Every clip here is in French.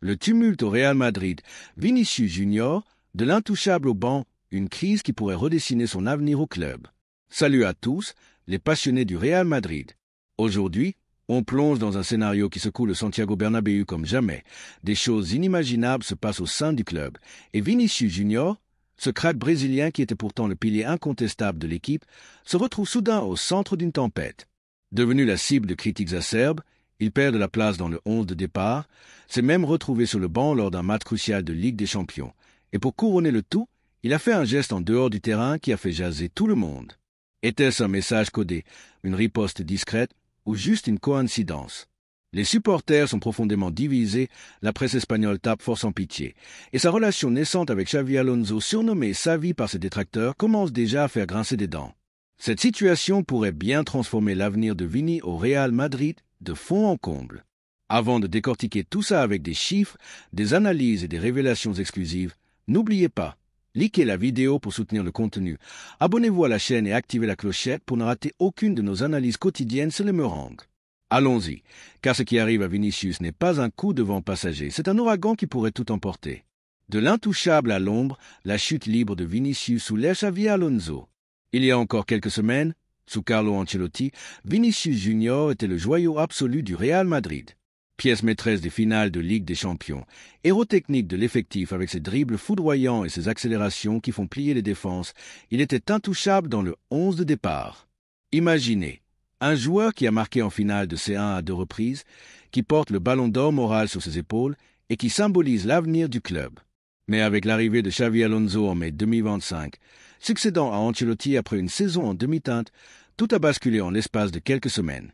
Le tumulte au Real Madrid, Vinicius Junior, de l'intouchable au banc, une crise qui pourrait redessiner son avenir au club. Salut à tous, les passionnés du Real Madrid. Aujourd'hui, on plonge dans un scénario qui secoue le Santiago Bernabéu comme jamais. Des choses inimaginables se passent au sein du club. Et Vinicius Junior, ce crack brésilien qui était pourtant le pilier incontestable de l'équipe, se retrouve soudain au centre d'une tempête. Devenu la cible de critiques acerbes, il perd de la place dans le 11 de départ, s'est même retrouvé sur le banc lors d'un match crucial de Ligue des Champions. Et pour couronner le tout, il a fait un geste en dehors du terrain qui a fait jaser tout le monde. Était-ce un message codé, une riposte discrète ou juste une coïncidence? Les supporters sont profondément divisés, la presse espagnole tape fort sans pitié, et sa relation naissante avec Xavi Alonso, surnommé Xavi par ses détracteurs, commence déjà à faire grincer des dents. Cette situation pourrait bien transformer l'avenir de Vini au Real Madrid de fond en comble. Avant de décortiquer tout ça avec des chiffres, des analyses et des révélations exclusives, n'oubliez pas, likez la vidéo pour soutenir le contenu, abonnez-vous à la chaîne et activez la clochette pour ne rater aucune de nos analyses quotidiennes sur les meringues. Allons-y, car ce qui arrive à Vinicius n'est pas un coup de vent passager, c'est un ouragan qui pourrait tout emporter. De l'intouchable à l'ombre, la chute libre de Vinicius sous l'ère Xavi Alonso. Il y a encore quelques semaines, sous Carlo Ancelotti, Vinicius Junior était le joyau absolu du Real Madrid. Pièce maîtresse des finales de Ligue des Champions, héros technique de l'effectif avec ses dribbles foudroyants et ses accélérations qui font plier les défenses, il était intouchable dans le 11 de départ. Imaginez, un joueur qui a marqué en finale de C1 à 2 reprises, qui porte le ballon d'or moral sur ses épaules et qui symbolise l'avenir du club. Mais avec l'arrivée de Xavi Alonso en mai 2025, succédant à Ancelotti après une saison en demi-teinte, tout a basculé en l'espace de quelques semaines.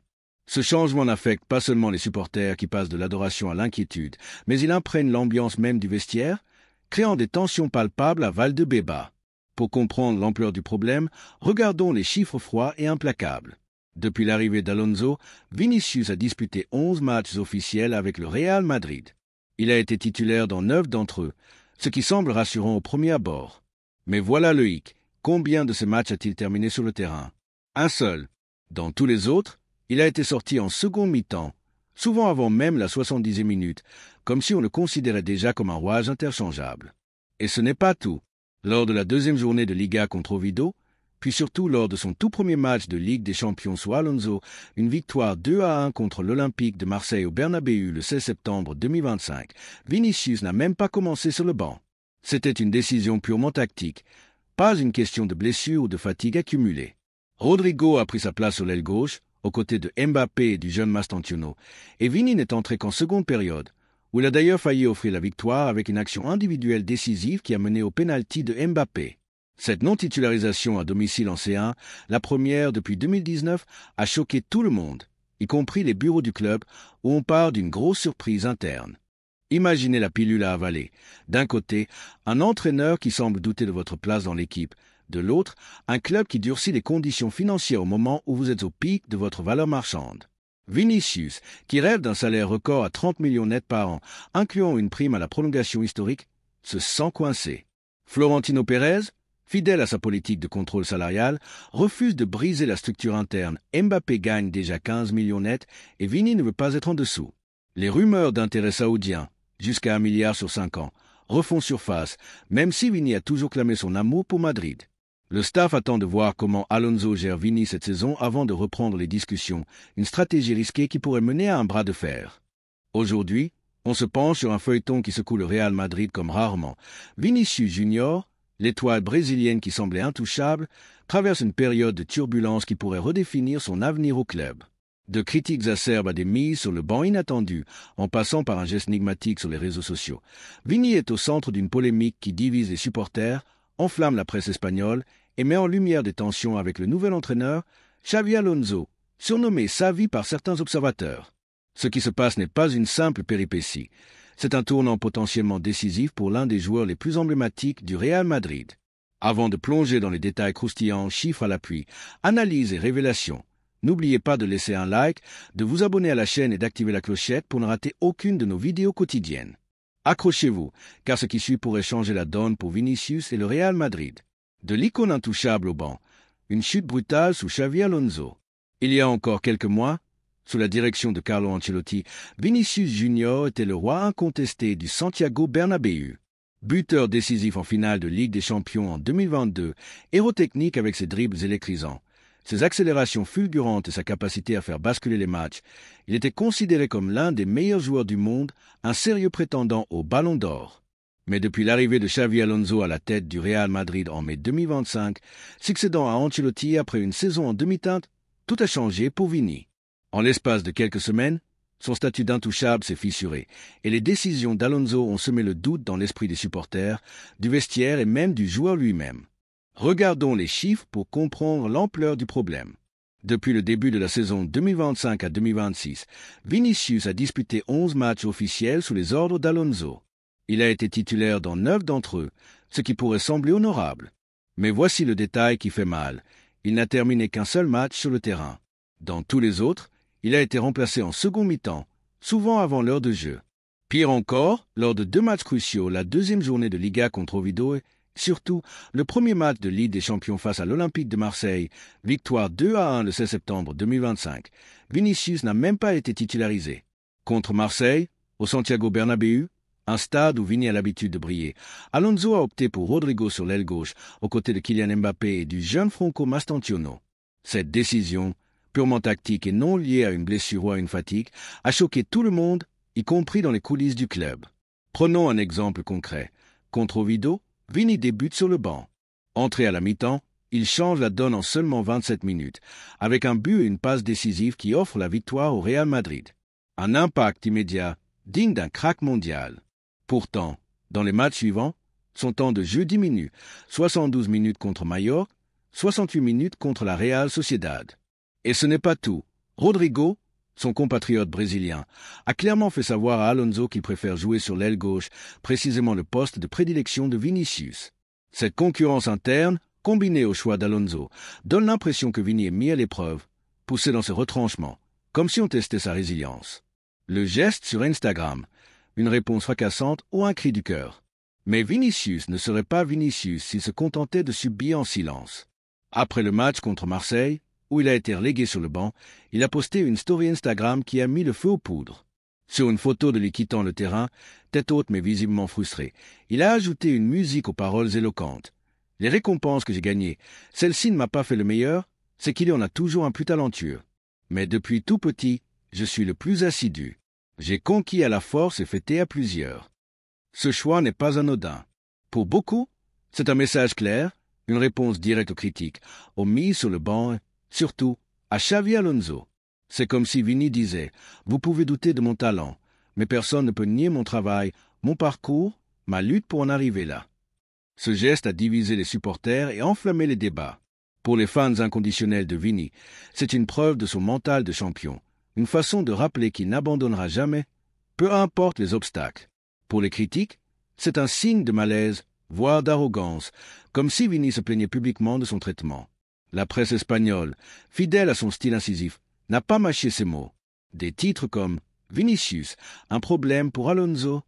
Ce changement n'affecte pas seulement les supporters qui passent de l'adoration à l'inquiétude, mais il imprègne l'ambiance même du vestiaire, créant des tensions palpables à Valdebebas. Pour comprendre l'ampleur du problème, regardons les chiffres froids et implacables. Depuis l'arrivée d'Alonso, Vinicius a disputé 11 matchs officiels avec le Real Madrid. Il a été titulaire dans 9 d'entre eux, ce qui semble rassurant au premier abord. Mais voilà le hic. Combien de ces matchs a-t-il terminé sur le terrain? Un seul. Dans tous les autres, il a été sorti en seconde mi-temps, souvent avant même la 70e minute, comme si on le considérait déjà comme un rouage interchangeable. Et ce n'est pas tout. Lors de la deuxième journée de Liga contre Oviedo, puis surtout lors de son tout premier match de Ligue des Champions sous Alonso, une victoire 2-1 contre l'Olympique de Marseille au Bernabéu le 16 septembre 2025, Vinicius n'a même pas commencé sur le banc. C'était une décision purement tactique, pas une question de blessure ou de fatigue accumulée. Rodrigo a pris sa place sur l'aile gauche, aux côtés de Mbappé et du jeune Mastantuono, et Vini n'est entré qu'en seconde période, où il a d'ailleurs failli offrir la victoire avec une action individuelle décisive qui a mené au pénalty de Mbappé. Cette non-titularisation à domicile en C1, la première depuis 2019, a choqué tout le monde, y compris les bureaux du club, où on part d'une grosse surprise interne. Imaginez la pilule à avaler. D'un côté, un entraîneur qui semble douter de votre place dans l'équipe. De l'autre, un club qui durcit les conditions financières au moment où vous êtes au pic de votre valeur marchande. Vinicius, qui rêve d'un salaire record à 30 millions net par an, incluant une prime à la prolongation historique, se sent coincé. Florentino Pérez, fidèle à sa politique de contrôle salarial, refuse de briser la structure interne. Mbappé gagne déjà 15 millions net et Vini ne veut pas être en dessous. Les rumeurs d'intérêt saoudien, jusqu'à 1 milliard sur 5 ans, refont surface, même si Vini a toujours clamé son amour pour Madrid. Le staff attend de voir comment Alonso gère Vini cette saison avant de reprendre les discussions, une stratégie risquée qui pourrait mener à un bras de fer. Aujourd'hui, on se penche sur un feuilleton qui secoue le Real Madrid comme rarement. Vinicius Junior, l'étoile brésilienne qui semblait intouchable, traverse une période de turbulence qui pourrait redéfinir son avenir au club. De critiques acerbes à des mises sur le banc inattendu, en passant par un geste énigmatique sur les réseaux sociaux. Vini est au centre d'une polémique qui divise les supporters, enflamme la presse espagnole et met en lumière des tensions avec le nouvel entraîneur, Xavi Alonso, surnommé Xavi par certains observateurs. Ce qui se passe n'est pas une simple péripétie. C'est un tournant potentiellement décisif pour l'un des joueurs les plus emblématiques du Real Madrid. Avant de plonger dans les détails croustillants, chiffres à l'appui, analyses et révélations, n'oubliez pas de laisser un like, de vous abonner à la chaîne et d'activer la clochette pour ne rater aucune de nos vidéos quotidiennes. Accrochez-vous, car ce qui suit pourrait changer la donne pour Vinicius et le Real Madrid. De l'icône intouchable au banc, une chute brutale sous Xavi Alonso. Il y a encore quelques mois, Sous la direction de Carlo Ancelotti, Vinicius Junior était le roi incontesté du Santiago Bernabéu. Buteur décisif en finale de Ligue des Champions en 2022, héros technique avec ses dribbles électrisants, ses accélérations fulgurantes et sa capacité à faire basculer les matchs, il était considéré comme l'un des meilleurs joueurs du monde, un sérieux prétendant au Ballon d'Or. Mais depuis l'arrivée de Xavi Alonso à la tête du Real Madrid en mai 2025, succédant à Ancelotti après une saison en demi-teinte, tout a changé pour Vini. En l'espace de quelques semaines, son statut d'intouchable s'est fissuré, et les décisions d'Alonso ont semé le doute dans l'esprit des supporters, du vestiaire et même du joueur lui-même. Regardons les chiffres pour comprendre l'ampleur du problème. Depuis le début de la saison 2025 à 2026, Vinicius a disputé 11 matchs officiels sous les ordres d'Alonso. Il a été titulaire dans 9 d'entre eux, ce qui pourrait sembler honorable. Mais voici le détail qui fait mal. Il n'a terminé qu'un seul match sur le terrain. Dans tous les autres, il a été remplacé en second mi-temps, souvent avant l'heure de jeu. Pire encore, lors de 2 matchs cruciaux, la deuxième journée de Liga contre Oviedo et, surtout, le premier match de Ligue des Champions face à l'Olympique de Marseille, victoire 2-1 le 16 septembre 2025, Vinicius n'a même pas été titularisé. Contre Marseille, au Santiago Bernabéu, un stade où Vini a l'habitude de briller, Alonso a opté pour Rodrigo sur l'aile gauche, aux côtés de Kylian Mbappé et du jeune Franco Mastantuono. Cette décision, purement tactique et non liée à une blessure ou à une fatigue, a choqué tout le monde, y compris dans les coulisses du club. Prenons un exemple concret. Contre Oviedo, Vini débute sur le banc. Entré à la mi-temps, il change la donne en seulement 27 minutes, avec un but et une passe décisive qui offrent la victoire au Real Madrid. Un impact immédiat, digne d'un crack mondial. Pourtant, dans les matchs suivants, son temps de jeu diminue, 72 minutes contre Mallorca, 68 minutes contre la Real Sociedad. Et ce n'est pas tout. Rodrigo, son compatriote brésilien, a clairement fait savoir à Alonso qu'il préfère jouer sur l'aile gauche, précisément le poste de prédilection de Vinicius. Cette concurrence interne, combinée au choix d'Alonso, donne l'impression que Vini est mis à l'épreuve, poussé dans ses retranchements, comme si on testait sa résilience. Le geste sur Instagram, une réponse fracassante ou un cri du cœur. Mais Vinicius ne serait pas Vinicius s'il se contentait de subir en silence. Après le match contre Marseille, où il a été relégué sur le banc, il a posté une story Instagram qui a mis le feu aux poudres. Sur une photo de lui quittant le terrain, tête haute mais visiblement frustré, il a ajouté une musique aux paroles éloquentes. Les récompenses que j'ai gagnées, celle-ci ne m'a pas fait le meilleur, c'est qu'il y en a toujours un plus talentueux. Mais depuis tout petit, je suis le plus assidu. J'ai conquis à la force et fêté à plusieurs. Ce choix n'est pas anodin. Pour beaucoup, c'est un message clair, une réponse directe aux critiques, aux mises sur le banc, surtout à Xavi Alonso. C'est comme si Vini disait « Vous pouvez douter de mon talent, mais personne ne peut nier mon travail, mon parcours, ma lutte pour en arriver là. » Ce geste a divisé les supporters et enflammé les débats. Pour les fans inconditionnels de Vini, c'est une preuve de son mental de champion, une façon de rappeler qu'il n'abandonnera jamais, peu importe les obstacles. Pour les critiques, c'est un signe de malaise, voire d'arrogance, comme si Vini se plaignait publiquement de son traitement. La presse espagnole, fidèle à son style incisif, n'a pas mâché ses mots. Des titres comme « Vinicius, un problème pour Alonso »,«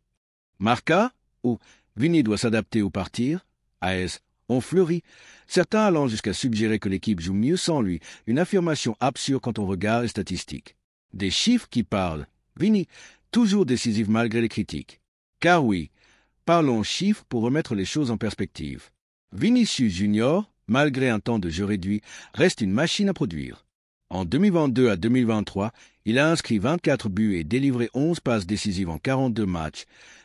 Marca » ou « Vini doit s'adapter ou partir », AS, ont fleuri, certains allant jusqu'à suggérer que l'équipe joue mieux sans lui, une affirmation absurde quand on regarde les statistiques. Des chiffres qui parlent. Vini, toujours décisif malgré les critiques. Car oui, parlons chiffres pour remettre les choses en perspective. Vinicius Junior, malgré un temps de jeu réduit, reste une machine à produire. En 2022 à 2023, il a inscrit 24 buts et délivré 11 passes décisives en 42 matchs,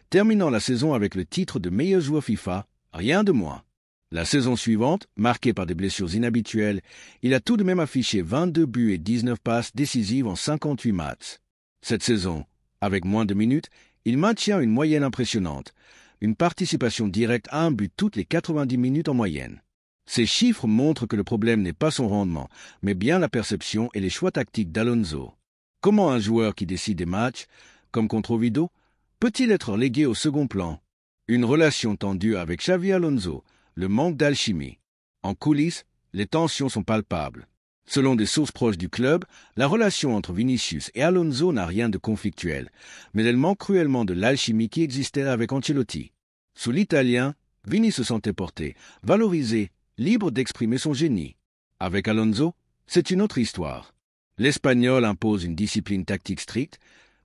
terminant la saison avec le titre de meilleur joueur FIFA, rien de moins. La saison suivante, marquée par des blessures inhabituelles, il a tout de même affiché 22 buts et 19 passes décisives en 58 matchs. Cette saison, avec moins de minutes, il maintient une moyenne impressionnante, une participation directe à un but toutes les 90 minutes en moyenne. Ces chiffres montrent que le problème n'est pas son rendement, mais bien la perception et les choix tactiques d'Alonso. Comment un joueur qui décide des matchs, comme contre Oviedo, peut-il être relégué au second plan? Une relation tendue avec Xavi Alonso, le manque d'alchimie. En coulisses, les tensions sont palpables. Selon des sources proches du club, la relation entre Vinicius et Alonso n'a rien de conflictuel, mais elle manque cruellement de l'alchimie qui existait avec Ancelotti. Sous l'Italien, Vini se sentait porté, valorisé, libre d'exprimer son génie. Avec Alonso, c'est une autre histoire. L'Espagnol impose une discipline tactique stricte,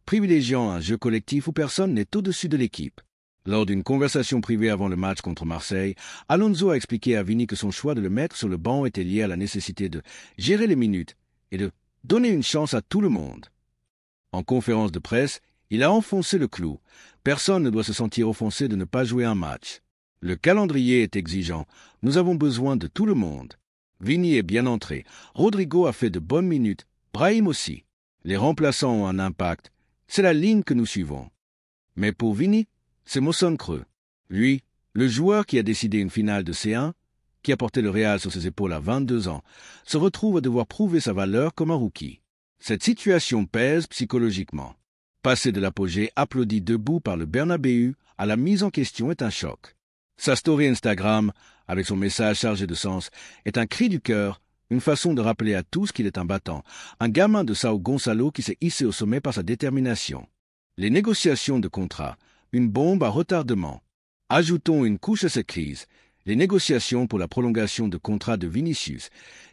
privilégiant un jeu collectif où personne n'est au-dessus de l'équipe. Lors d'une conversation privée avant le match contre Marseille, Alonso a expliqué à Vini que son choix de le mettre sur le banc était lié à la nécessité de gérer les minutes et de donner une chance à tout le monde. En conférence de presse, il a enfoncé le clou. Personne ne doit se sentir offensé de ne pas jouer un match. Le calendrier est exigeant. Nous avons besoin de tout le monde. Vini est bien entré. Rodrigo a fait de bonnes minutes. Brahim aussi. Les remplaçants ont un impact. C'est la ligne que nous suivons. Mais pour Vini, ces mots sonnent creux. Lui, le joueur qui a décidé une finale de C1, qui a porté le Real sur ses épaules à 22 ans, se retrouve à devoir prouver sa valeur comme un rookie. Cette situation pèse psychologiquement. Passer de l'apogée applaudi debout par le Bernabéu à la mise en question est un choc. Sa story Instagram, avec son message chargé de sens, est un cri du cœur, une façon de rappeler à tous qu'il est un battant, un gamin de Sao Gonçalo qui s'est hissé au sommet par sa détermination. Les négociations de contrat, une bombe à retardement. Ajoutons une couche à cette crise, les négociations pour la prolongation de contrat de Vinicius,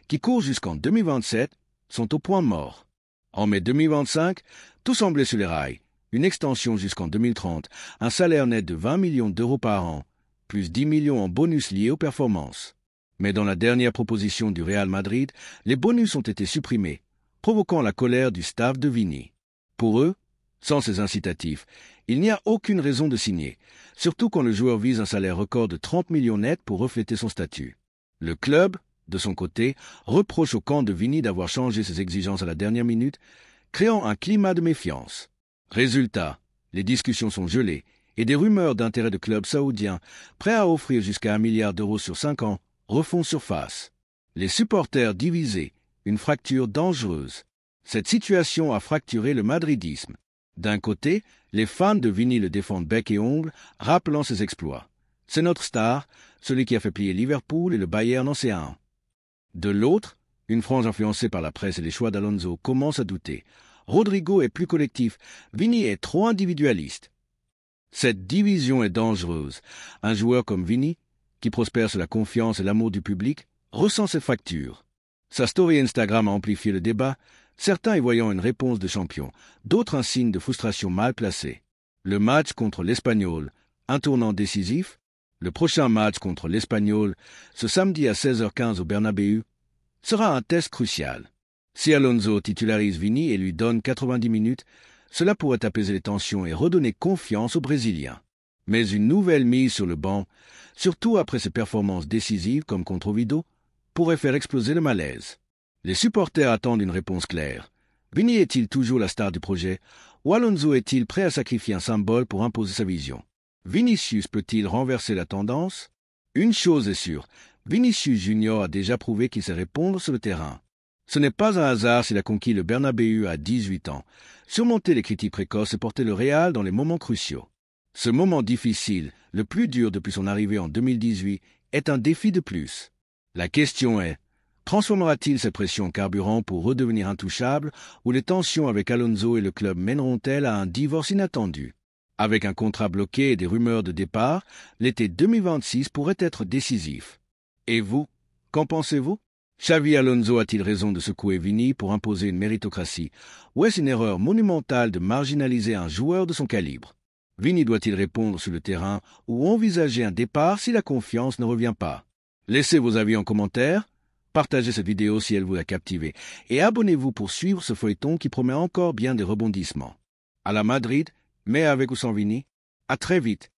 qui court jusqu'en 2027, sont au point mort. En mai 2025, tout semblait sur les rails. Une extension jusqu'en 2030, un salaire net de 20 millions d'euros par an, plus 10 millions en bonus liés aux performances. Mais dans la dernière proposition du Real Madrid, les bonus ont été supprimés, provoquant la colère du staff de Vini. Pour eux, sans ces incitatifs, il n'y a aucune raison de signer, surtout quand le joueur vise un salaire record de 30 millions nets pour refléter son statut. Le club, de son côté, reproche au camp de Vini d'avoir changé ses exigences à la dernière minute, créant un climat de méfiance. Résultat, les discussions sont gelées et des rumeurs d'intérêt de clubs saoudiens prêts à offrir jusqu'à 1 milliard d'euros sur 5 ans refont surface. Les supporters divisés, une fracture dangereuse. Cette situation a fracturé le madridisme. D'un côté, les fans de Vini le défendent bec et ongle, rappelant ses exploits. C'est notre star, celui qui a fait plier Liverpool et le Bayern en C1. De l'autre, une frange influencée par la presse et les choix d'Alonso commence à douter. Rodrigo est plus collectif, Vini est trop individualiste. Cette division est dangereuse. Un joueur comme Vini, qui prospère sur la confiance et l'amour du public, ressent cette fracture. Sa story Instagram a amplifié le débat, certains y voyant une réponse de champion, d'autres un signe de frustration mal placé. Le match contre l'Espagnol, un tournant décisif. Le prochain match contre l'Espagnol, ce samedi à 16h15 au Bernabéu, sera un test crucial. Si Alonso titularise Vini et lui donne 90 minutes, cela pourrait apaiser les tensions et redonner confiance aux Brésiliens. Mais une nouvelle mise sur le banc, surtout après ses performances décisives comme contre Oviedo, pourrait faire exploser le malaise. Les supporters attendent une réponse claire. Vini est-il toujours la star du projet, ou Alonso est-il prêt à sacrifier un symbole pour imposer sa vision? Vinicius peut-il renverser la tendance? Une chose est sûre, Vinicius Junior a déjà prouvé qu'il sait répondre sur le terrain. Ce n'est pas un hasard s'il a conquis le Bernabéu à 18 ans, surmonter les critiques précoces et porter le Real dans les moments cruciaux. Ce moment difficile, le plus dur depuis son arrivée en 2018, est un défi de plus. La question est, transformera-t-il cette pression en carburant pour redevenir intouchable, ou les tensions avec Alonso et le club mèneront-elles à un divorce inattendu? Avec un contrat bloqué et des rumeurs de départ, l'été 2026 pourrait être décisif. Et vous, qu'en pensez-vous? Xavi Alonso a-t-il raison de secouer Vini pour imposer une méritocratie, ou est-ce une erreur monumentale de marginaliser un joueur de son calibre? Vini doit-il répondre sur le terrain ou envisager un départ si la confiance ne revient pas? Laissez vos avis en commentaire, partagez cette vidéo si elle vous a captivé, et abonnez-vous pour suivre ce feuilleton qui promet encore bien des rebondissements. À la Madrid, mais avec ou sans Vini, à très vite.